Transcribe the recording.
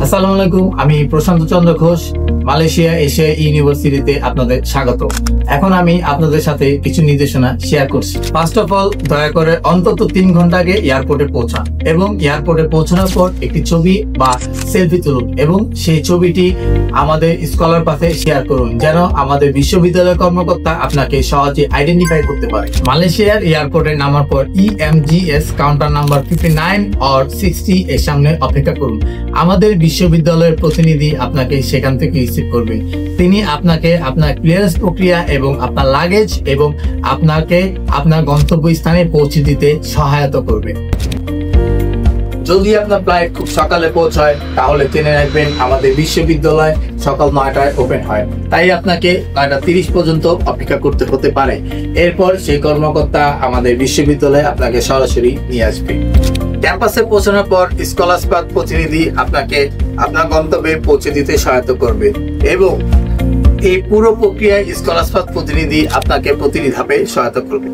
আসসালামু আলাইকুম, আমি প্রশান্ত চন্দ্র ঘোষ, মালয়েশিয়া এশিয়া ইউনিভার্সিটিতে আপনাদের স্বাগত। এখন আমি আপনাদের সাথে কিছু নির্দেশনা শেয়ার করছি। ফার্স্ট অফ অল, দয়া করে অন্তত 3 ঘন্টা আগে এয়ারপোর্টে পৌঁছান এবং এয়ারপোর্টে পৌঁছানোর পর একটি ছবি বা সেলফি তুলুন এবং সেই ছবিটি আমাদের স্কলার পাথে শেয়ার করুন, যেন আমাদের বিশ্ববিদ্যালয়ের কর্মকর্তা আপনাকে সহজে আইডেন্টিফাই করতে পারে। মালয়েশিয়ার এয়ারপোর্টে নামার পর EMGS কাউন্টার নাম্বার 59 or 60 এর সামনে অপেক্ষা করুন। আমাদের বিশ্ববিদ্যালয়ের প্রতিনিধি আপনাকে সেখান থেকে রিসিভ করবেন। তিনি আপনাকে আপনার ক্লিয়ারেন্স প্রক্রিয়া এবং আপনার লাগেজ এবং আপনাকে আপনার গন্তব্যস্থানে পৌঁছে দিতে সহায়তা করবে। যদি আপনার ফ্লাইট খুব সকালে পৌঁছায় তাহলে জেনে রাখবেন আমাদের বিশ্ববিদ্যালয় সকাল 9টায় ওপেন হয়, তাই আপনাকে 9:30 পর্যন্ত অপেক্ষা করতে হতে পারে। এরপর সেই কর্মকর্তা আমাদের বিশ্ববিদ্যালয়ে আপনাকে সরাসরি নিয়ে আসবে। ক্যাম্পাসে পৌঁছানোর পর স্কলার্স পাথ প্রতিনিধি আপনাকে আপনার গন্তব্যে পৌঁছে দিতে সহায়তা করবে এবং এই পুরো প্রক্রিয়ায় স্কলার্স পাথ প্রতিনিধি আপনাকে প্রতিটি ধাপে সহায়তা করবে।